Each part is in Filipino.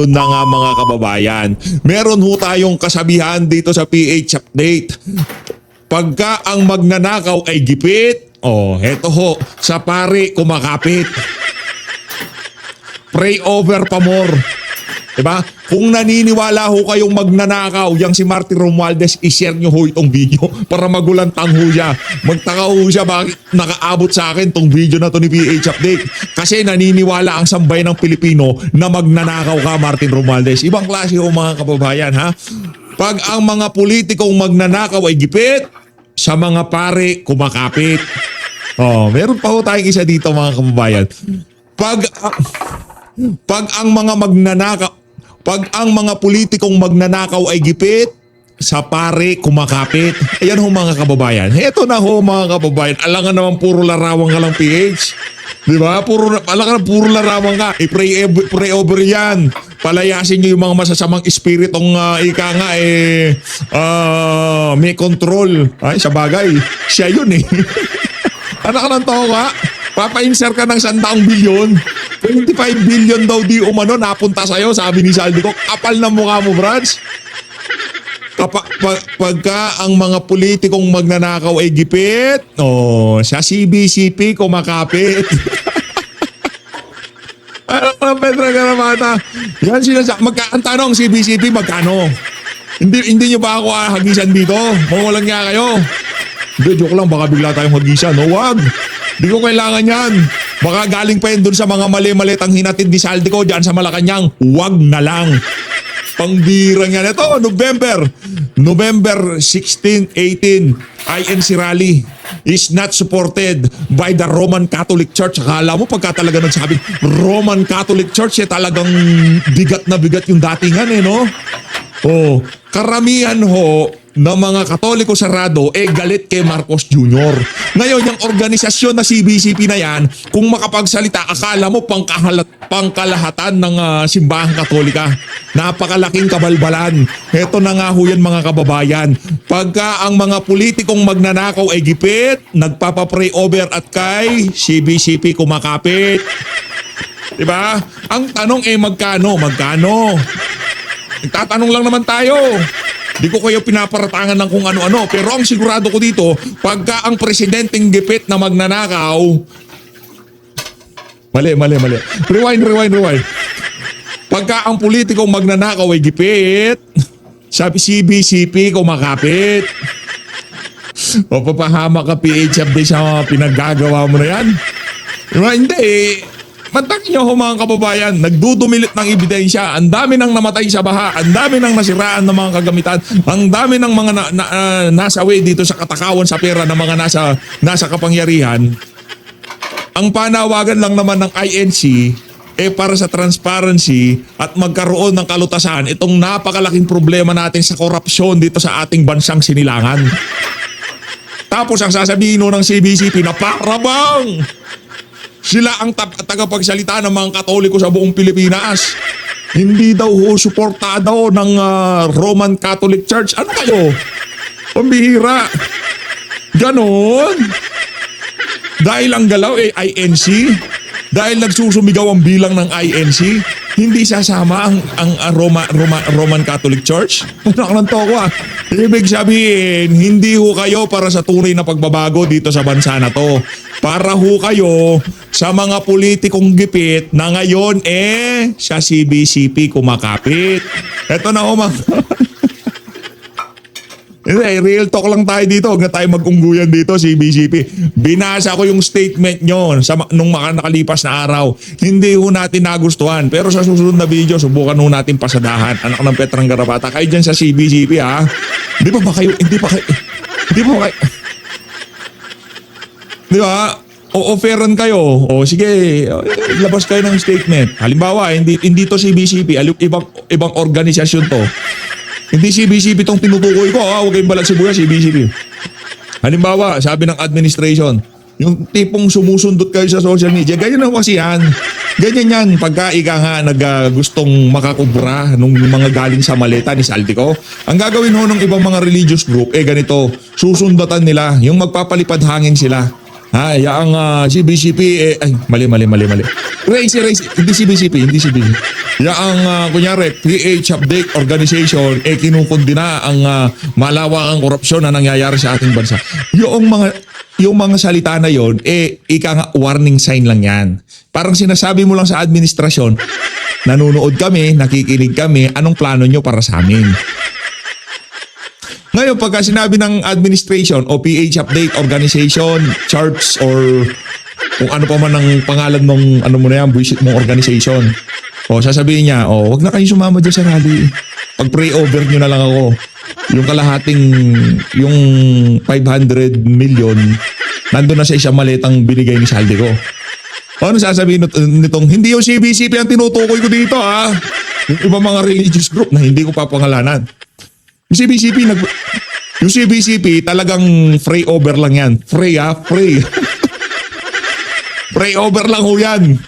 Yun na nga mga kababayan, meron ho tayong kasabihan dito sa PH Update. Pagka ang magnanakaw ay gipit, heto ho, sa pare kumakapit. Pray over pa more. Diba? Kung naniniwala ho kayong magnanakaw, yang si Martin Romualdez, ishare nyo ho itong video para magulantang ho siya. Magtaka ho siya bakit nakaabot sa akin tong video na to ni PH Update. Kasi naniniwala ang sambayan ng Pilipino na magnanakaw ka, Martin Romualdez. Ibang klase ho mga kababayan, ha? Pag ang mga politikong magnanakaw ay gipit, sa mga pare kumakapit. Meron pa ho tayong isa dito mga kababayan. Pag ang mga politikong magnanakaw ay gipit, sa pare kumakapit. Ayan ho mga kababayan. Heto na ho mga kababayan. Alangan naman puro larawang ka lang PH. Diba? Puro larawang ka. Pray over yan. Palayasin nyo yung mga masasamang espiritong may control. Ay, sa bagay. Siya yun eh. Anak ng tao ka. Papa-insert ka ng 100 bilyon. 25 billion daw di umano napunta sa'yo, sabi ni Saldi ko. Kapal na mukha mo, Brats. Pagka ang mga politikong magnanakaw ay gipit, sa CBCP kumakapit. Ano Pedro Garamata? Yan ang tanong, CBCP magkano? Hindi nyo ba ako hagisan dito? Mawalan nga kayo. Hindi, joke lang, baka bigla tayong hagisan. Wag. Di ko kailangan yan. Baka galing pa yun dun sa mga mali-malitang hinatid ni Saldi ko dyan sa Malacanang. Wag na lang. Pangbirang yan. Ito, November 16, 18, INC rally is not supported by the Roman Catholic Church. Akala mo pagka talaga nagsabi, Roman Catholic Church, talagang bigat na bigat yung datingan no? Karamihan ho ng mga Katoliko sarado galit kay Marcos Jr. Ngayon, yung organisasyon na CBCP na yan, kung makapagsalita, akala mo pangkalahatan ng simbahang Katolika. Napakalaking kabalbalan. Heto na nga ho yan mga kababayan. Pagka ang mga politikong magnanakaw ay gipit, nagpapapray over at kay CBCP kumakapit. Diba? Ang tanong magkano? Nagtatanong lang naman tayo. Di ko kayo pinaparatangan ng kung ano-ano. Pero ang sigurado ko dito, pagka ang presidenteng gipit na magnanakaw... Mali. Rewind. Pagka ang politikong magnanakaw ay gipit, sabi CBCP kumakapit. Papahama ka PH update sa pinaggagawa mo na yan. Diba? Hindi Mantakin nyo mga kababayan, nagdudumilit ng ebidensya. Ang dami nang namatay sa baha, ang dami nang nasiraan ng mga kagamitan, ang dami ng mga nasawi dito sa katakawan sa pera ng mga nasa kapangyarihan. Ang panawagan lang naman ng INC para sa transparency at magkaroon ng kalutasan itong napakalaking problema natin sa korupsyon dito sa ating bansang sinilangan. Tapos ang sasabihin ng CBCP na para bang sila ang tagapagsalita ng mga Katoliko sa buong Pilipinas. Hindi daw suportado ng Roman Catholic Church. Ano kayo? Pambihira. Ganon. Dahil ang galaw INC, dahil nagsusumigaw ang bilang ng INC, hindi sasama ang Roman Catholic Church? Nakalanto ko Ibig sabihin, hindi ho kayo para sa tunay na pagbabago dito sa bansa na to. Para ho kayo sa mga politikong gipit na ngayon sa CBCP kumakapit. Eto na ho real talk lang tayo dito. Huwag na tayo mag-ungguyan dito, CBCP. Binasa ko yung statement nyo nung nakalipas na araw. Hindi ho natin nagustuhan. Pero sa susunod na video, subukan ho natin pasadahan. Anak ng Petrang Garapata. Kayo dyan sa CBCP Hindi pa ba kayo? Di ba? O-offeran kayo. Sige, labas kayo ng statement. Halimbawa, hindi to CBCP. Ibang organisasyon to. Hindi CBCP itong tinutukoy ko. Huwag kayong balag sibuyas, CBCP. Halimbawa, sabi ng administration, yung tipong sumusundot kayo sa social media, ganyan na kasi yan. Ganyan yan. Pagka gustong makakubra nung mga galing sa maleta ni Saldico, ang gagawin ho ng ibang mga religious group, ganito, susundatan nila, yung magpapalipad hangin sila. Ha, yang CBCP, ay, mali. Race, hindi CBCP. Yang, kunyari, PH Update Organization, kinukundina ang malawakang korupsyon na nangyayari sa ating bansa. Yung mga salita na yon, ika nga, warning sign lang yan. Parang sinasabi mo lang sa administrasyon, nanonood kami, nakikinig kami, anong plano nyo para sa amin? Ngayon, pagka sinabi ng administration o PH Update Organization, church, or kung ano pa man ang pangalan ng ano mo na yan, buisit mong organization, o sasabihin niya, wag na kayo sumama dyan sa rally. Pag-pray over nyo na lang ako. Yung kalahating, yung 500 million, nandun na sa isang maletang binigay ni Saldi ko. Ano sasabihin nitong, hindi yung CBCP ang tinutukoy ko dito ha. Yung ibang mga religious group na hindi ko papangalanan. Yung CBCP talagang free over lang yan. Free. Free over lang ho yan.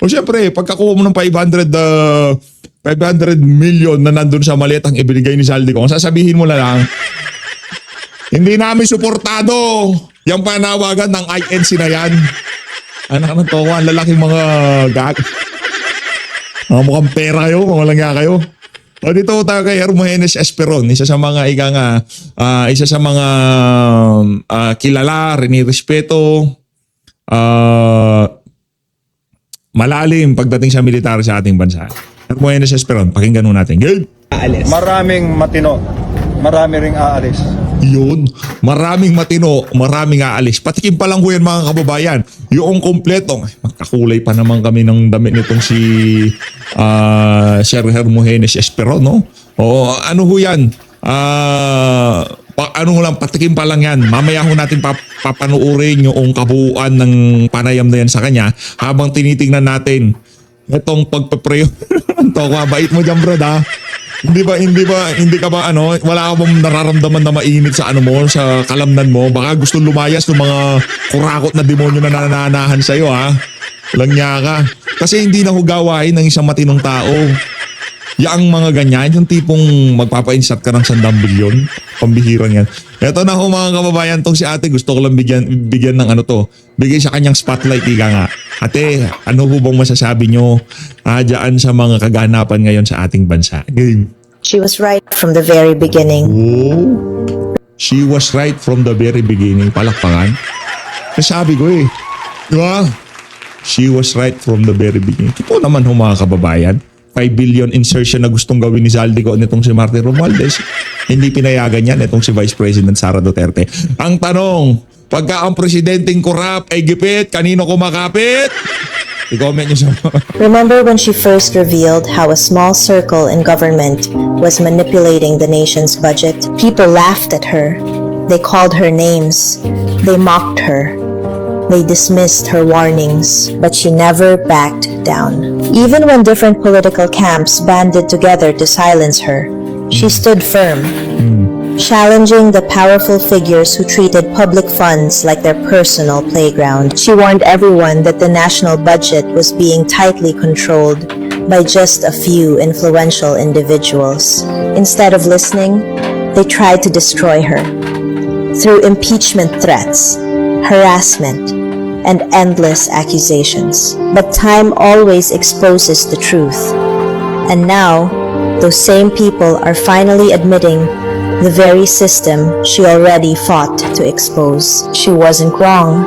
O syempre, pagkakuha mo ng 500 million na nandun sa maletang ibinigay ni Saldi ko, sasabihin mo na lang, hindi namin suportado yung panawagan ng INC na yan. Anak ng toko, ang lalaking mga gag. Mga mukhang pera kayo, mga langya kayo. O dito tayo kay Hermogenes Esperon, isa sa mga kilala, rinirespeto, malalim pagdating sa militar sa ating bansa. Hermogenes Esperon, pakinggan mo natin. Good. Maraming matino, marami ring aalis. Yun, maraming matino, maraming aalis. Patikim pa lang ko yan mga kababayan. Yung kompleto, magkakulay pa naman kami ng damit nitong si Sir Hermogenes Esperon, no? O ano ho yan? Patikim pa lang yan. Mamaya ho natin papanuurin yung kabuuan ng panayam na yan sa kanya habang tinitingnan natin itong pagpapreyo. Toko, bait mo dyan, brad, ha? Hindi ka ba wala ka bang nararamdaman na mainit sa sa kalamnan mo? Baka gusto lumayas ng mga kurakot na demonyo na nananahan sa'yo, ha? Langya ka. Kasi hindi na hugawain ng isang matinong tao. Yang mga ganyan, yung tipong magpapa-insert ka ng 100 bilyon, pambihirang yan. Eto na ho mga kababayan, tong si ate, gusto ko lang bigyan ng bigay sa kanyang spotlight, ika nga. Ate, ano ho bang masasabi nyo dyan sa mga kaganapan ngayon sa ating bansa? Game. She was right from the very beginning. Oh, she was right from the very beginning. Palakpakan. Nasabi ko eh. Diba? She was right from the very beginning. Ito naman ho mga kababayan. 5 billion insertion na gustong gawin ni Zaldico nitong si Martin Romualdez. Hindi pinayagan yan itong si Vice President Sara Duterte. Ang tanong, pagka ang presidenteng korap ay gipit, kanino kumakapit? I-comment nyo sa Remember when she first revealed how a small circle in government was manipulating the nation's budget? People laughed at her. They called her names. They mocked her. They dismissed her warnings, but she never backed down. Even when different political camps banded together to silence her, she stood firm, challenging the powerful figures who treated public funds like their personal playground. She warned everyone that the national budget was being tightly controlled by just a few influential individuals. Instead of listening, they tried to destroy her through impeachment threats, harassment, and endless accusations. But time always exposes the truth. And now, those same people are finally admitting the very system she already fought to expose. She wasn't wrong.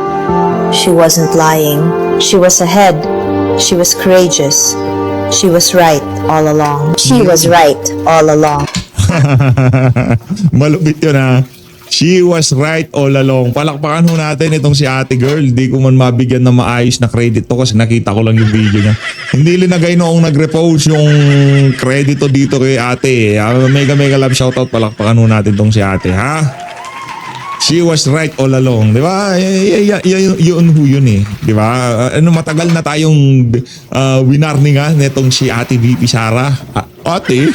She wasn't lying. She was ahead. She was courageous. She was right all along. She was right all along. Malupit yun ha. She was right all along. Palakpakan ho natin itong si ate girl. Hindi ko man mabigyan na maayos na credit to kasi nakita ko lang yung video niya. Hindi linagay noong nag-repost yung credito dito kay ate. Mega love shoutout. Palakpakan ho natin itong si ate, ha? She was right all along, di ba? Yun ho yun eh, di ba? Matagal na tayong winarningan nitong si ate VP Sara. Ate?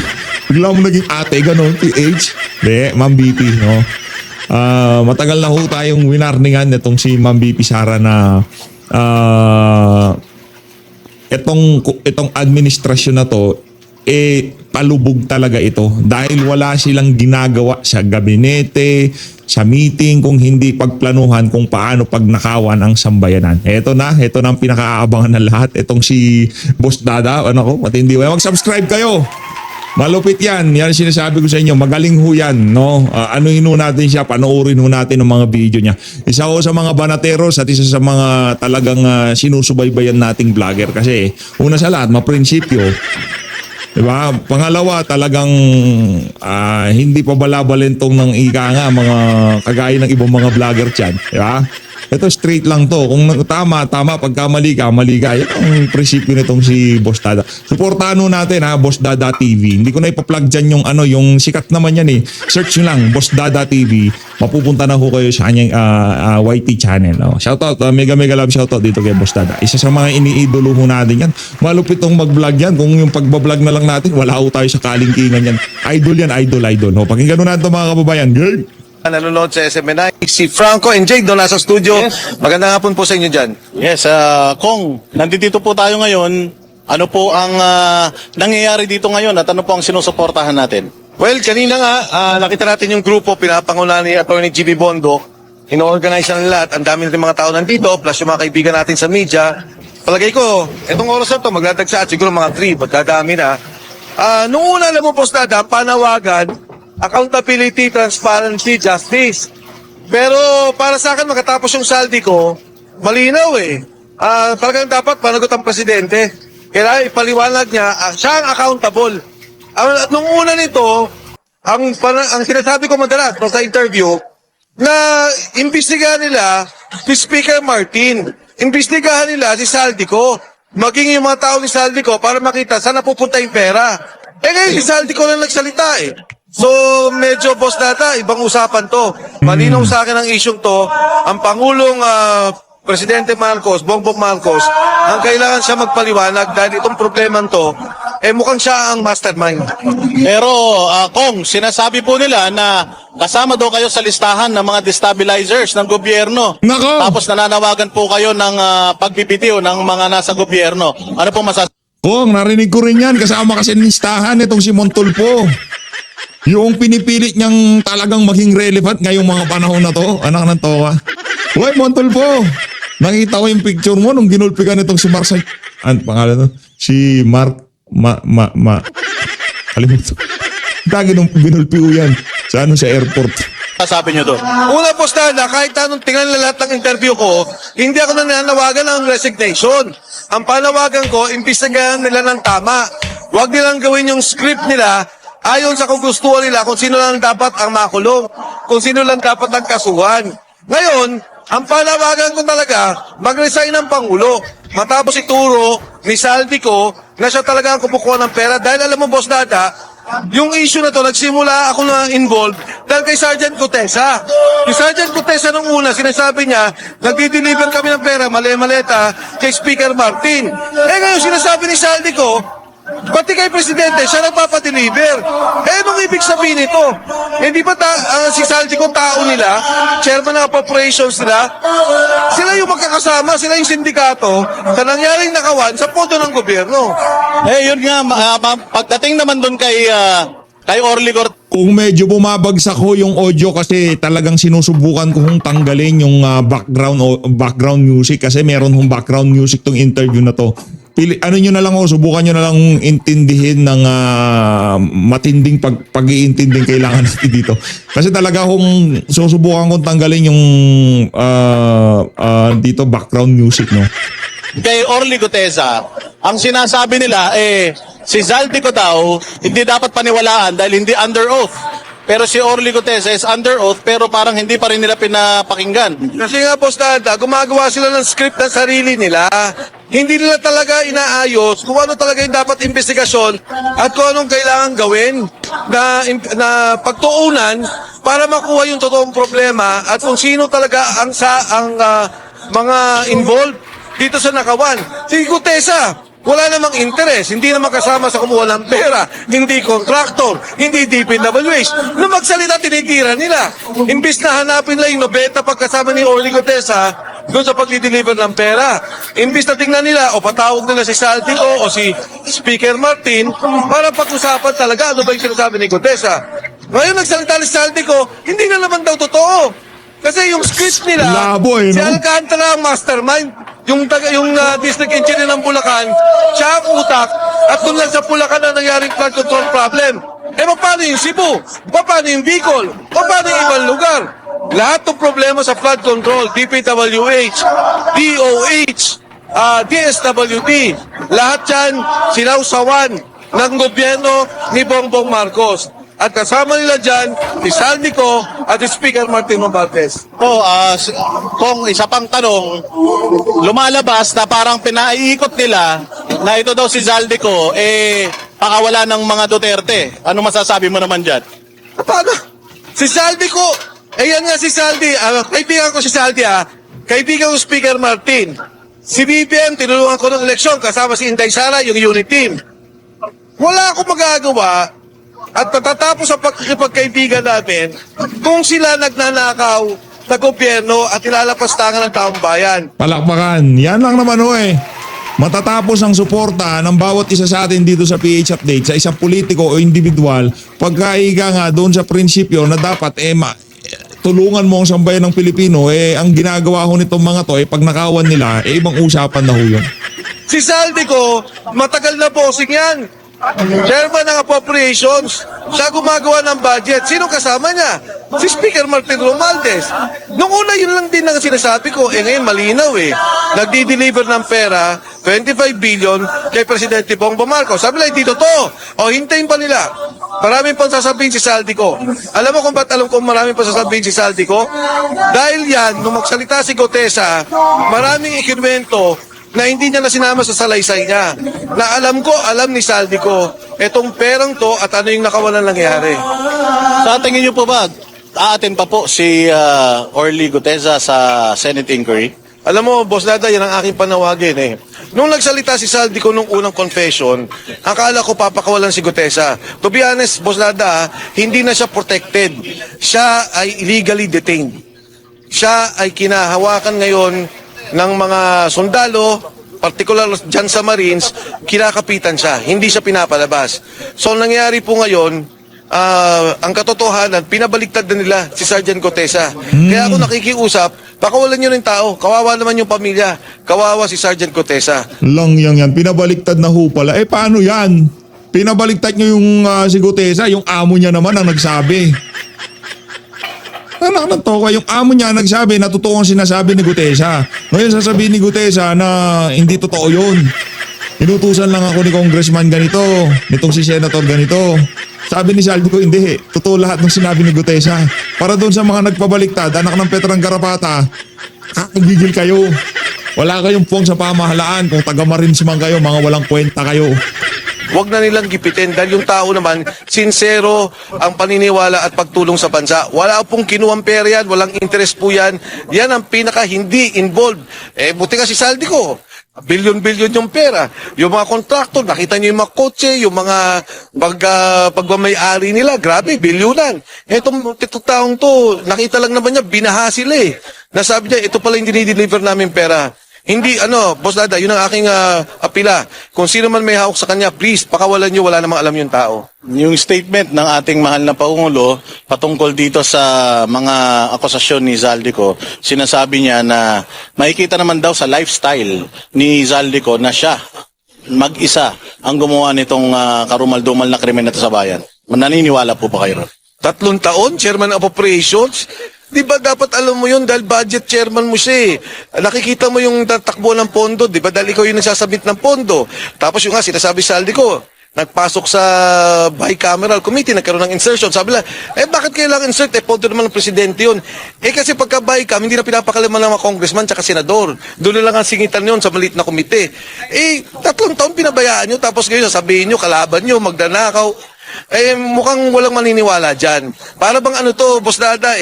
Bigla mo naging ate, gano'n, PH? Di, Ma'am VP, no? Matagal na ho tayong winarningan nitong si Ma'am VP Sara na itong administrasyon na to palubog talaga ito dahil wala silang ginagawa sa gabinete, sa meeting kung hindi pagplanuhan kung paano pagnakawan ang sambayanan. Ito na ang pinakaabangan ng lahat. Itong si Boss Dada, ano ko, matindi. Mag-subscribe kayo. Malupit yan. Yan sinasabi ko sa inyo. Magaling ho yan. No? Anuhin ho natin siya. Panoorin ho natin ang mga video niya. Isa ho sa mga banateros at isa sa mga talagang sinusubaybayan nating vlogger. Kasi una sa lahat, maprinsipyo. Diba? Pangalawa, talagang hindi pa balabalentong ng ika nga mga kagaya ng ibang mga vlogger dyan. Diba? Ito straight lang to. Kung tama, pagka mali ka. Yan ang prinsipyo nitong si Boss Dada. Suportahan ho natin Boss Dada TV. Hindi ko na ipa-plug dyan yung sikat naman yan eh. Search nyo lang, Boss Dada TV. Mapupunta na ho kayo sa kanyang YT channel. Shoutout, mega love shoutout dito kay Boss Dada. Isa sa mga iniidolo ho natin yan. Malupit tong mag-vlog yan. Kung yung pagbablog na lang natin, wala ho tayo sa kalingkingan yan. Idol yan, idol. Pakinggan ho natin mga kababayan. Game! Nanonood sa SMNI, si Franco and Jake doon nasa studio. Magandang hapon po sa inyo dyan. Yes, Kong, nandito po tayo ngayon. Ano po ang nangyayari dito ngayon at ano po ang sinusuportahan natin? Well, kanina nga, nakita natin yung grupo, pinapangunahan ni Atty. GB Bondo. Ino-organize na lahat. Ang dami natin mga tao nandito, plus yung mga kaibigan natin sa media. Palagay ko, itong oras na ito, magdadagsa at siguro mga 3, magdadami na. Nung una, alam mo, Boss Dada, panawagan, accountability, transparency, justice. Pero para sa akin, makatapos yung saldi ko, malinaw eh. Talagang dapat panagot ang presidente. Kailangan ipaliwanag niya, siya ang accountable. Nung una nito, ang sinasabi ko madalas sa interview, na imbestigahan nila si Speaker Martin. Imbestigahan nila si Saldico. Maging yung mga tao ni Saldico para makita saan napupunta yung pera. Ngayon, si Saldico lang nagsalita eh. So, medyo Boss Data, ibang usapan to. Malinaw sa akin ang isyong to, ang Pangulong Presidente Marcos, Bongbong Marcos, ang kailangan siya magpaliwanag dahil itong problema to, mukhang siya ang mastermind. Pero, Kong, sinasabi po nila na kasama daw kayo sa listahan ng mga destabilizers ng gobyerno. Nako! Tapos nananawagan po kayo ng pagbibitiw ng mga nasa gobyerno. Ano po masasabi? Kung narinig ko rin yan, kasama kasi listahan itong si Montulfo. Yung pinipilit niyang talagang maging relevant ngayong mga panahon na to. Anak ng toka. Uy, Montulfo! Nakita ko yung picture mo nung ginulpikan nitong si Mark ano pangalan to? Si Mark Kalimutan. Dagi nung binulpi ko yan. Sa airport. Sabi nyo doon? Una, Boss Dada, kahit anong tingnan nila lahat ng interview ko, hindi ako nananawagan ng resignation. Ang panawagan ko, imbestigahan nila ng tama. Huwag nilang gawin yung script nila ayon sa kagustuhan nila kung sino lang dapat ang makulong, kung sino lang dapat ang kasuhan. Ngayon, ang panawagan ko talaga, mag-resign ng Pangulo. Matapos ituro ni Saldico na siya talaga ang kumukuha ng pera. Dahil alam mo, Boss Dada, yung issue na to, nagsimula ako na involved dahil kay Sergeant Cotesa. Si Sergeant Cotesa nung una, sinasabi niya, nagdi-deliver kami ng pera, maleta kay Speaker Martin. Ngayon, sinasabi ni Saldico, pati kay Presidente, siya nagpapadeliver. Anong ibig sabihin nito? Hindi ba si Saldico tao nila, chairman ng appropriations nila, sila yung magkakasama, sila yung sindikato sa nangyaring nakawan sa pondo ng gobyerno. Yun nga, pagdating naman doon kay Orly Cortez, Kung medyo bumabagsak ho yung audio kasi talagang sinusubukan ko hong tanggalin yung background music kasi meron hong background music tong interview na to. Ano nyo na lang subukan nyo na lang intindihin ng matinding pag-iintinding kailangan natin dito. Kasi talaga kung susubukan kong tanggalin yung dito background music, no? kay Orly Gutesa, ang sinasabi nila si Saldico daw hindi dapat paniwalaan dahil hindi under oath. Pero si Orly Gutesa is under oath pero parang hindi pa rin nila pinapakinggan. Kasi nga, Boss Dada, gumagawa sila ng script ng sarili nila. Hindi nila talaga inaayos kung ano talaga yung dapat investigasyon at kung anong kailangan gawin na pagtuunan para makuha yung totoong problema at kung sino talaga ang mga involved dito sa nakawan. Si Gutesa, wala namang interes, hindi naman kasama sa kumuha ng pera, hindi contractor, hindi DPWH. Nung magsalita, tinitira nila. Imbis na hanapin nila yung 90 pagkasama ni Orly Gutesa doon sa pag-deliver ng pera. Imbis na tingnan nila o patawag nila si Saldico o si Speaker Martin para pag-usapan talaga ano ba yung sinasabi ni Gutesa. Ngayon nagsalita ni Saldico, hindi na naman daw totoo. Kasi yung script nila, Labo eh, si no? Alcantara ang mastermind, yung district engineer ng Bulacan, siya ang utak, at doon lang sa Bulacan na nangyaring flood control problem. Paano yung Cebu? Paano yung Bicol? Paano yung ibang lugar? Lahat ng problema sa flood control, DPWH, DOH, DSWD, lahat yan sinausawan ng gobyerno ni Bongbong Marcos. At kasama nila dyan, si Saldico at si Speaker Martin Romualdez. Kung isa pang tanong, lumalabas na parang pinaiikot nila na ito daw si Zaldico, pakawala ng mga Duterte. Ano masasabi mo naman dyan? Paano? Si Saldico, yan nga si Saldi, kaibigan ko si Saldi kaibigan ko Speaker Martin. Si BBM, tinulungan ko ng eleksyon kasama si Inday Sara, yung unit team. Wala akong magagawa at patatapos ang pagkikipagkaibigan namin kung sila nagnanakaw sa gobyerno at ilalapastangan ng taong bayan. Palakpakan. Yan lang naman eh. Matatapos ang suporta ng bawat isa sa atin dito sa PH Update sa isang politiko o individual pagkaiga nga doon sa prinsipyo na dapat tulungan mo ang sambayan ng Pilipino ang ginagawa ho nitong mga to pag nakawan nila ibang usapan na ho yun. Si Saldico, matagal na bossing yan. Chairman ng Appropriations, siya gumagawa ng budget. Sino kasama niya? Si Speaker Martin Romualdez. Nung una, yun lang din ang sinasabi ko. Ngayon, malinaw Nagdi-deliver ng pera, 25 billion kay Presidente Bongbong Marcos. Sabi lang, hindi totoo. Hintayin pa nila. Maraming pang sasabihin si Saldico. Alam mo kung ba't alam ko maraming pang sasabihin si Saldico? Dahil yan, nung magsalita si Gotesa, maraming ikinwento na hindi niya na sinama sa salaysay niya. Na alam ni Saldico, etong perang to at ano yung nakawalan nangyari. Sa tingin niyo po ba, aatin pa po si Orly Guteza sa Senate inquiry? Alam mo, Boss Dada, yan ang aking panawagin Nung nagsalita si Saldico nung unang confession, akala ko papakawalan si Gutesa. To be honest, Boss Dada, hindi na siya protected. Siya ay illegally detained. Siya ay kinahawakan ngayon ng mga sundalo, particular dyan sa Marines, kinakapitan siya. Hindi siya pinapalabas. So, nangyari po ngayon, ang katotohanan, pinabaliktad na nila si Sergeant Gotesa. Kaya ako nakikiusap, pakawalan nyo ng tao. Kawawa naman yung pamilya. Kawawa si Sergeant Gotesa. Lang yan. Pinabaliktad na ho pala. Paano yan? Pinabaliktad nyo yung si Gutesa, yung amo niya naman ang nagsabi. Anak ng toka, yung amo niya nagsabi na totoo ang sinasabi ni Gutesa. Ngayon sasabihin ni Gutesa na hindi totoo yun. Inutusan lang ako ni Congressman ganito, nitong si Senator ganito. Sabi ni Saldico, hindi. Totoo lahat ng sinabi ni Gutesa. Para doon sa mga nagpabaliktad, anak ng Petrang Garapata, kakagigil kayo. Wala kayong puwang sa pamahalaan. Kung taga-Marines man kayo, mga walang kwenta kayo. Huwag na nilang gipitin dahil yung tao naman, sincero ang paniniwala at pagtulong sa bansa. Wala pong kinuwang pera yan, walang interest po yan. Yan ang pinaka hindi involved. Buti ka si Saldico. Bilyon-bilyon yung pera. Yung mga kontraktor, nakita niyo yung mga kotse, yung mga pagmamayari nila, grabe, bilyunan. Itong taong to, nakita lang naman niya, binaha sila Nasabi niya, ito pala yung dinideliver namin pera. Hindi, Boss Dada, yun ang aking apila. Kung sino man may hawak sa kanya, please, pakawalan nyo, wala namang alam yung tao. Yung statement ng ating mahal na Pangulo patungkol dito sa mga akusasyon ni Zaldico, sinasabi niya na makikita naman daw sa lifestyle ni Zaldico na siya mag-isa ang gumawa nitong karumal-dumal na krimen na to sa bayan. Naniniwala po ba kayo? 3 taon, Chairman of Operations. Di ba dapat alam mo yun dahil budget chairman mo siya Nakikita mo yung tatakbo ng pondo, di ba dahil ikaw yung nagsasabit ng pondo. Tapos yung sinasabi sa Saldico, nagpasok sa bicameral committee, nagkaroon ng insertion. Sabi lang, bakit kailangan insert? Pondo naman ng presidente yun. Kasi pagka bicam, hindi na pinapakalaman ng mga congressman tsaka senador. Doon lang ang singitan yun sa maliit na komite. 3 taon pinabayaan nyo, tapos ngayon sasabihin nyo, kalaban nyo, magdanakaw. Mukhang walang maniniwala dyan. Para bang Boss Dada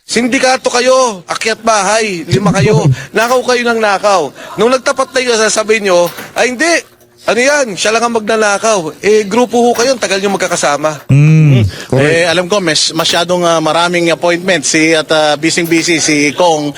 sindikato kayo, akyat bahay, 5 kayo, nakaw kayo ng nakaw. Nung nagtapat na yun, sasabihin nyo, hindi, yan, siya lang ang magnanakaw. Grupo ho kayo, tagal nyo magkakasama. Alam ko, masyadong maraming appointments at busy si Kong.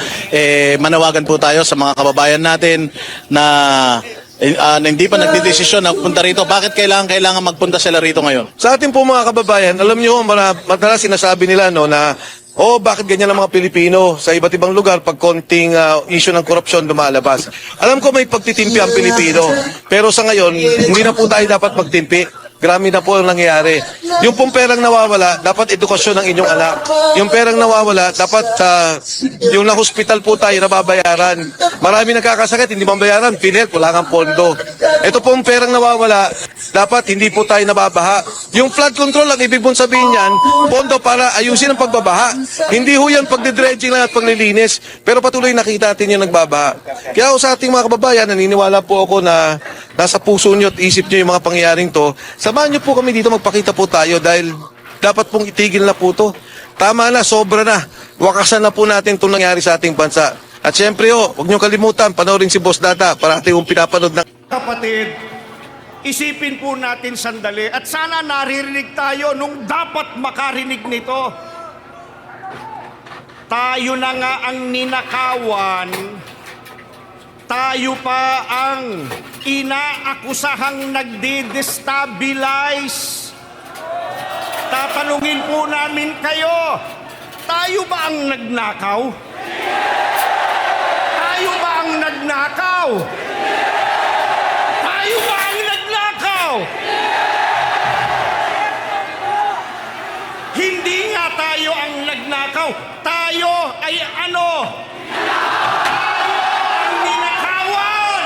Manawagan po tayo sa mga kababayan natin na na hindi pa nagdidesisyon na punta rito. Bakit kailangan magpunta sila rito ngayon? Sa ating po mga kababayan, alam nyo, madalas sinasabi nila no, na bakit ganyan ang mga Pilipino sa iba't ibang lugar pag konting issue ng korupsyon lumalabas. Alam ko may pagtitimpi ang Pilipino, pero sa ngayon, hindi na po tayo dapat magtimpi. Grabe na po ang nangyayari. Yung pong perang nawawala, dapat edukasyon ng inyong anak. Yung perang nawawala, dapat yung na-hospital po tayo nababayaran. Marami nagkakasakit, hindi mabayaran. Pilit, wala kang pondo. Ito pong perang nawawala, dapat hindi po tayo nababaha. Yung flood control, ang ibig mong sabihin yan, pondo para ayusin ang pagbabaha. Hindi ho yan pagdidredging lang at paglilinis. Pero patuloy nakita natin yung nagbabaha. Kaya ako sa ating mga kababayan, naniniwala po ako na nasa puso nyo at isip nyo yung mga pangyayaring to. Samahan nyo po kami dito, magpakita po tayo dahil dapat pong itigil na po to. Tama na, sobra na. Wakasan na po natin itong nangyari sa ating bansa. At syempre huwag nyo kalimutan, panoorin si Boss Data para ating pinapanood ng... Kapatid, isipin po natin sandali at sana naririnig tayo nung dapat makarinig nito. Tayo na nga ang ninakawan, tayo pa ang inaakusahang nagde-destabilize. Tatanungin po namin kayo, tayo ba ang nagnakaw? Tayo ba ang nagnakaw? Tayo ba ang nagnakaw? Hindi nga tayo ang nagnakaw. Tayo ay ano? Tayo ang ninakawan.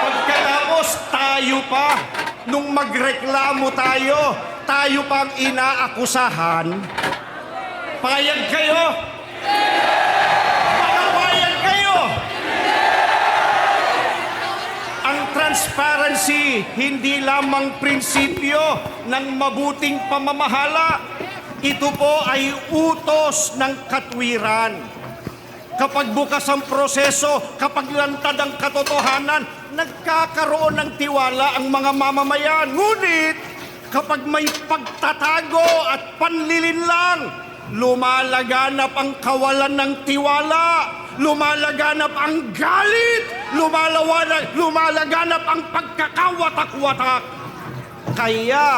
Pagkatapos tayo pa, nung magreklamo tayo, tayo pang inaakusahan. Payag kayo? Payag kayo? Ang transparency, hindi lamang prinsipyo ng mabuting pamamahala. Ito po ay utos ng katwiran. Kapag bukas ang proseso, kapag lantad ang katotohanan, nagkakaroon ng tiwala ang mga mamamayan. Ngunit, kapag may pagtatago at panlilinlang, lumalaganap ang kawalan ng tiwala, lumalaganap ang galit, lumalaganap ang pagkakawatak-watak. Kaya,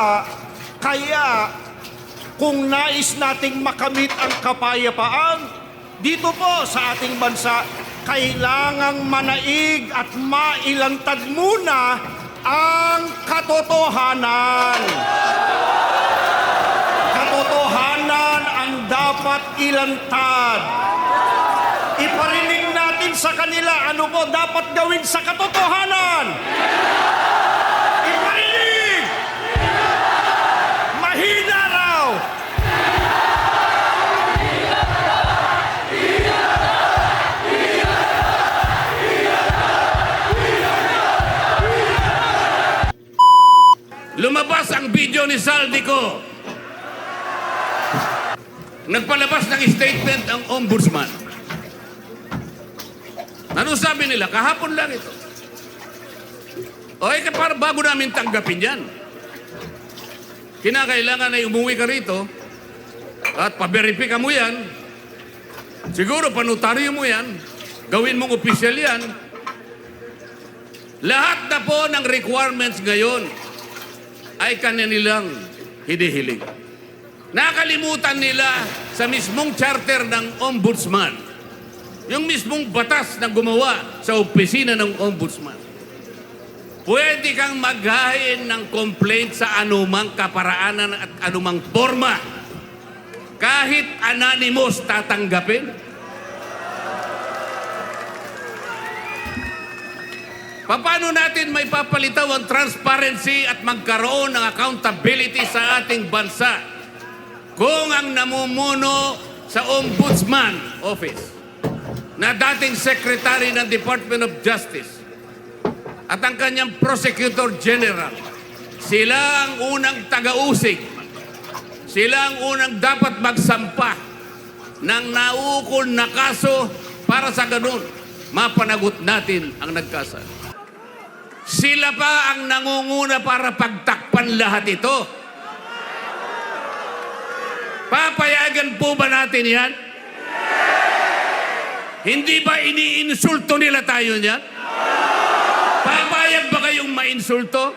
kung nais nating makamit ang kapayapaan, dito po sa ating bansa, kailangang manaig at mailantad muna ang katotohanan. Katotohanan ang dapat ilantad. Iparinig natin sa kanila ano po dapat gawin sa katotohanan. Iparinig! Mahina raw! Lumabas ang video ni Zaldico. Nagpalabas ng statement ang ombudsman. Ano sabi nila? Kahapon lang ito. O para bago namin tanggapin yan. Kinakailangan na umuwi ka rito at paberipika mo yan. Siguro panutaryo mo yan. Gawin mong opisyal yan. Lahat na po ng requirements ngayon ay kanilang hinihiling. Nakalimutan nila sa mismong charter ng ombudsman, yung mismong batas na gumawa sa opisina ng ombudsman. Pwede kang maghain ng complaint sa anumang kaparaanan at anumang forma. Kahit anonymous tatanggapin. Paano natin may papalitaw ang transparency at magkaroon ng accountability sa ating bansa kung ang namumuno sa Ombudsman Office na dating Secretary ng Department of Justice at ang kanyang Prosecutor General, sila ang unang taga-usig, sila ang unang dapat magsampa ng naukol na kaso para sa ganun mapanagot natin ang nagkasala. Sila pa ang nangunguna para pagtakpan lahat ito. Papayagan po ba natin yan? Hindi ba iniinsulto nila tayo niyan? mainsulto?